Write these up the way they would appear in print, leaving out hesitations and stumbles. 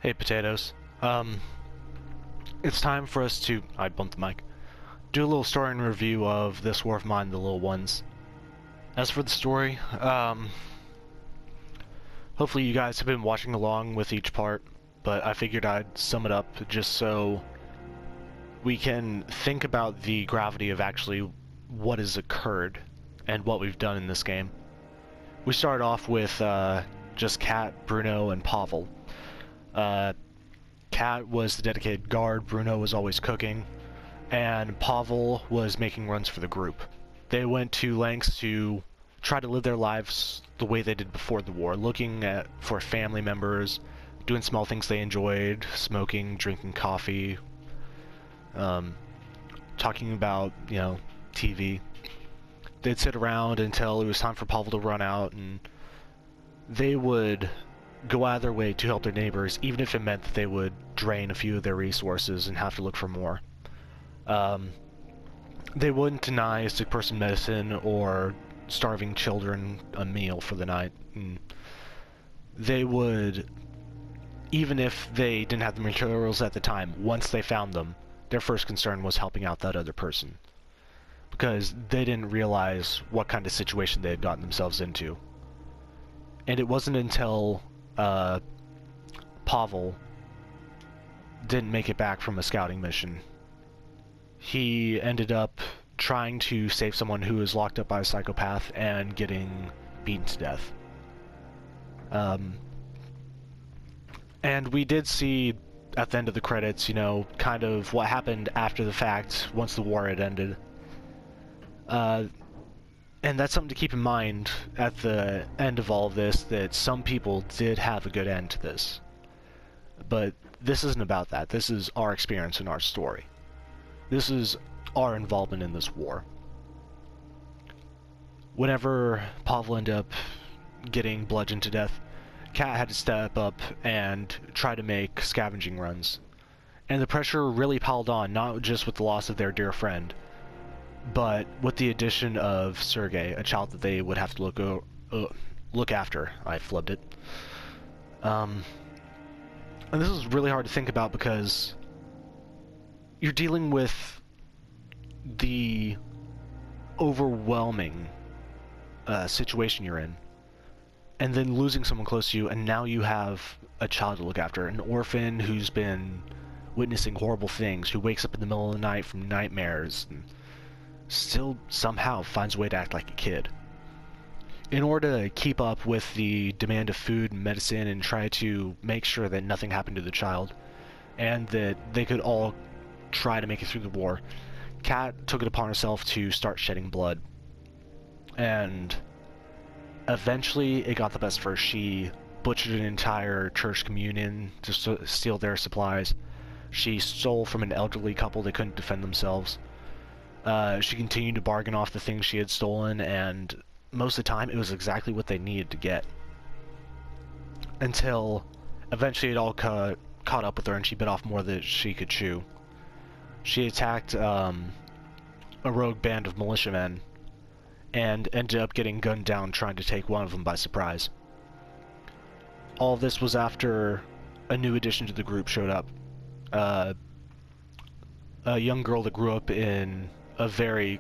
Hey, potatoes. It's time for us to... I bumped the mic. Do a little story and review of this War of Mine, The Little Ones. As for the story, hopefully you guys have been watching along with each part, but I figured I'd sum it up just so we can think about the gravity of actually what has occurred and what we've done in this game. We started off with just Kat, Bruno, and Pavel. Kat was the dedicated guard, Bruno was always cooking, and Pavel was making runs for the group. They went to lengths to try to live their lives the way they did before the war, looking for family members, doing small things they enjoyed, smoking, drinking coffee, talking about, TV. They'd sit around until it was time for Pavel to run out, and they would go out of their way to help their neighbors, even if it meant that they would drain a few of their resources and have to look for more. They wouldn't deny a sick person medicine or starving children a meal for the night. And they would, even if they didn't have the materials at the time, once they found them, their first concern was helping out that other person, because they didn't realize what kind of situation they had gotten themselves into. And it wasn't until Pavel didn't make it back from a scouting mission. He ended up trying to save someone who was locked up by a psychopath and getting beaten to death. And we did see at the end of the credits, kind of what happened after the fact once the war had ended. And that's something to keep in mind at the end of all of this, that some people did have a good end to this. But this isn't about that. This is our experience and our story. This is our involvement in this war. Whenever Pavel ended up getting bludgeoned to death, Kat had to step up and try to make scavenging runs. And the pressure really piled on, not just with the loss of their dear friend, but with the addition of Sergei, a child that they would have to look after. I flubbed it. And this is really hard to think about because you're dealing with the overwhelming situation you're in, and then losing someone close to you, and now you have a child to look after, an orphan who's been witnessing horrible things, who wakes up in the middle of the night from nightmares, and still somehow finds a way to act like a kid. In order to keep up with the demand of food and medicine and try to make sure that nothing happened to the child and that they could all try to make it through the war, Kat took it upon herself to start shedding blood. And eventually it got the best of her. She butchered an entire church communion to steal their supplies. She stole from an elderly couple that couldn't defend themselves. She continued to bargain off the things she had stolen, and most of the time it was exactly what they needed to get. Until eventually it all caught up with her and she bit off more than she could chew. She attacked a rogue band of militiamen and ended up getting gunned down trying to take one of them by surprise. All of this was after a new addition to the group showed up. A young girl that grew up in a very,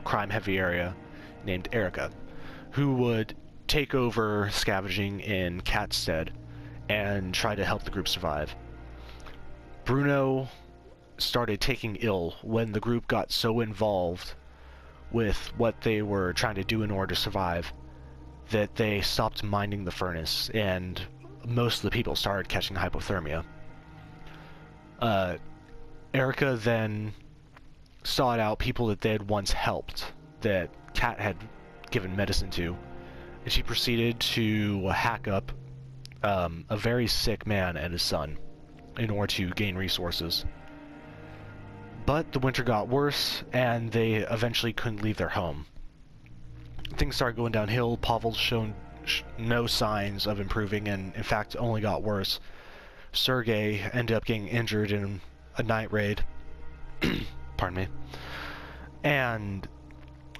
crime-heavy area named Erica, who would take over scavenging in Kat's stead and try to help the group survive. Bruno started taking ill when the group got so involved with what they were trying to do in order to survive that they stopped minding the furnace, and most of the people started catching hypothermia. Erica then sought out people that they had once helped, that Kat had given medicine to, and she proceeded to hack up a very sick man and his son in order to gain resources. But the winter got worse, and they eventually couldn't leave their home. Things started going downhill. Pavel showed no signs of improving, and in fact only got worse. Sergei ended up getting injured in a night raid, pardon me, and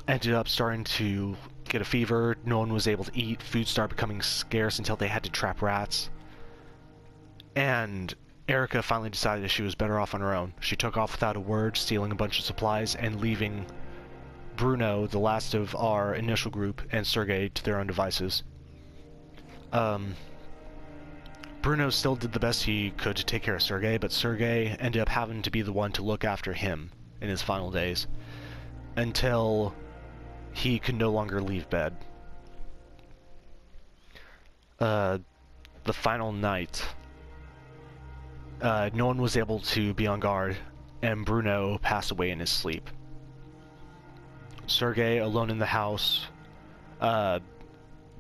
ended up starting to get a fever. No one was able to eat. Food started becoming scarce until they had to trap rats. And Erica finally decided that she was better off on her own. She took off without a word, stealing a bunch of supplies and leaving Bruno, the last of our initial group, and Sergei to their own devices. Bruno still did the best he could to take care of Sergei, but Sergei ended up having to be the one to look after him in his final days, until he could no longer leave bed. The final night, no one was able to be on guard, and Bruno passed away in his sleep. Sergei, alone in the house,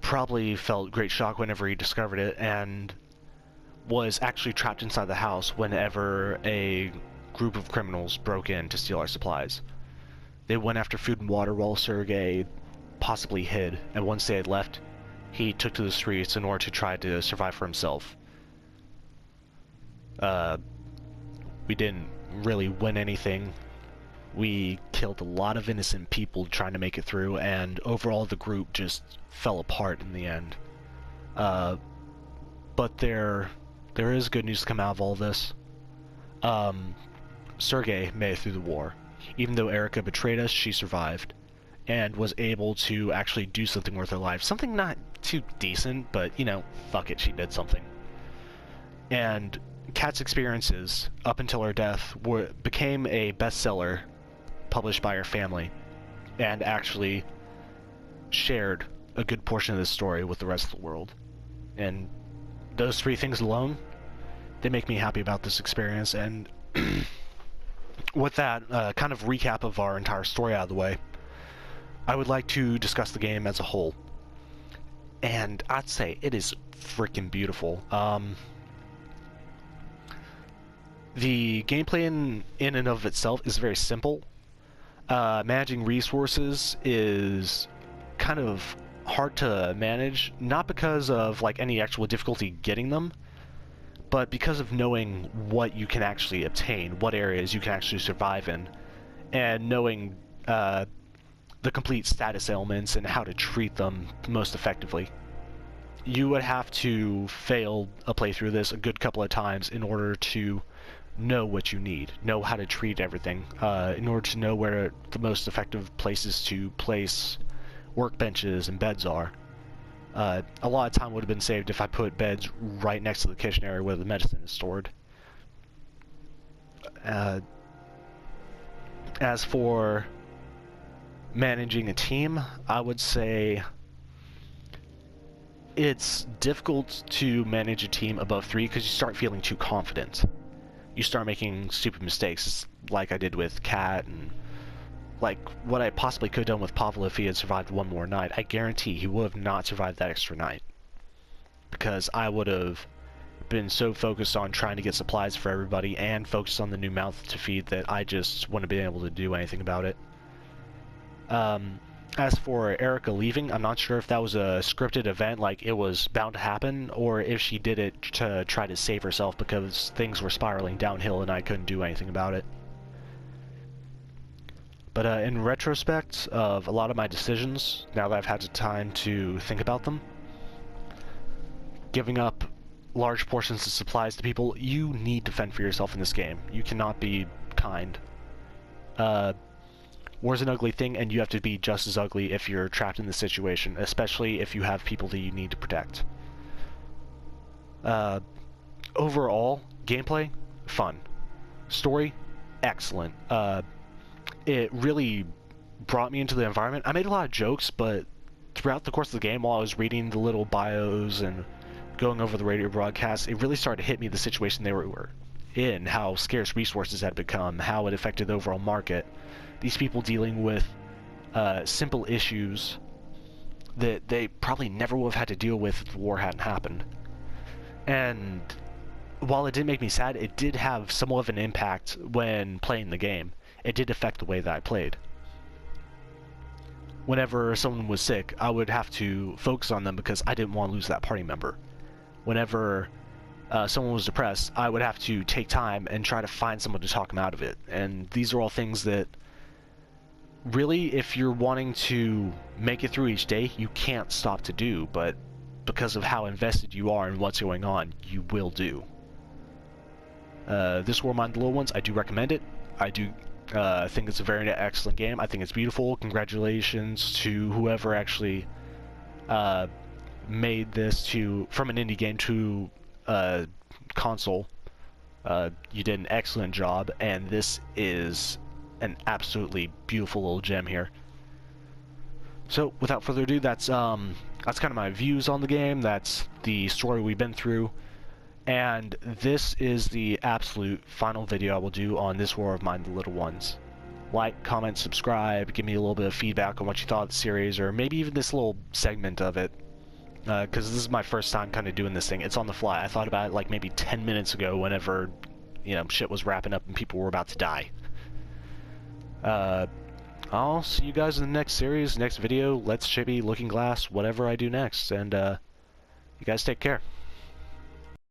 probably felt great shock whenever he discovered it, and was actually trapped inside the house whenever a group of criminals broke in to steal our supplies. They went after food and water while Sergei possibly hid, and once they had left, he took to the streets in order to try to survive for himself. We didn't really win anything. We killed a lot of innocent people trying to make it through, and overall the group just fell apart in the end. But there is good news to come out of all this. Sergei made it through the war. Even though Erica betrayed us, she survived, and was able to actually do something worth her life. Something not too decent, but, you know, fuck it, she did something. And Kat's experiences, up until her death, became a bestseller published by her family, and actually shared a good portion of this story with the rest of the world. And those three things alone, they make me happy about this experience. And with that kind of recap of our entire story out of the way, I would like to discuss the game as a whole. And I'd say it is freaking beautiful. The gameplay in and of itself is very simple. Managing resources is kind of hard to manage, not because of like any actual difficulty getting them, but because of knowing what you can actually obtain, what areas you can actually survive in, and knowing the complete status ailments and how to treat them most effectively. You would have to fail a playthrough this a good couple of times in order to know what you need, know how to treat everything, in order to know where the most effective places to place workbenches and beds are. A lot of time would have been saved if I put beds right next to the kitchen area where the medicine is stored. As for managing a team, I would say it's difficult to manage a team above 3 because you start feeling too confident. You start making stupid mistakes, like I did with Kat, and like what I possibly could have done with Pavel if he had survived one more night. I guarantee he would have not survived that extra night, because I would have been so focused on trying to get supplies for everybody and focused on the new mouth to feed that I just wouldn't have been able to do anything about it. As for Erica leaving, I'm not sure if that was a scripted event, like it was bound to happen, or if she did it to try to save herself because things were spiraling downhill and I couldn't do anything about it. But in retrospect of a lot of my decisions, now that I've had the time to think about them, giving up large portions of supplies to people, you need to fend for yourself in this game. You cannot be kind. War's an ugly thing, and you have to be just as ugly if you're trapped in this situation, especially if you have people that you need to protect. Overall, gameplay, fun. Story, excellent. It really brought me into the environment. I made a lot of jokes, but throughout the course of the game, while I was reading the little bios and going over the radio broadcast, it really started to hit me the situation they were in, how scarce resources had become, how it affected the overall market. These people dealing with simple issues that they probably never would have had to deal with if the war hadn't happened. And while it didn't make me sad, it did have somewhat of an impact when playing the game. It did affect the way that I played. Whenever someone was sick, I would have to focus on them because I didn't want to lose that party member. Whenever someone was depressed, I would have to take time and try to find someone to talk them out of it. And these are all things that really, if you're wanting to make it through each day, you can't stop to do, but because of how invested you are in what's going on, you will do. This War of Mine, The Little Ones, I do recommend it. I do think it's a very excellent game. I think it's beautiful. Congratulations to whoever actually made this from an indie game to console. You did an excellent job, and this is an absolutely beautiful little gem here. So, without further ado, that's kind of my views on the game. That's the story we've been through. And this is the absolute final video I will do on This War of Mine, The Little Ones. Like, comment, subscribe, give me a little bit of feedback on what you thought of the series, or maybe even this little segment of it. Because this is my first time kind of doing this thing. It's on the fly. I thought about it like maybe 10 minutes ago whenever, you know, shit was wrapping up and people were about to die. I'll see you guys in the next series, next video, Let's Chibi, Looking Glass, whatever I do next, and you guys take care.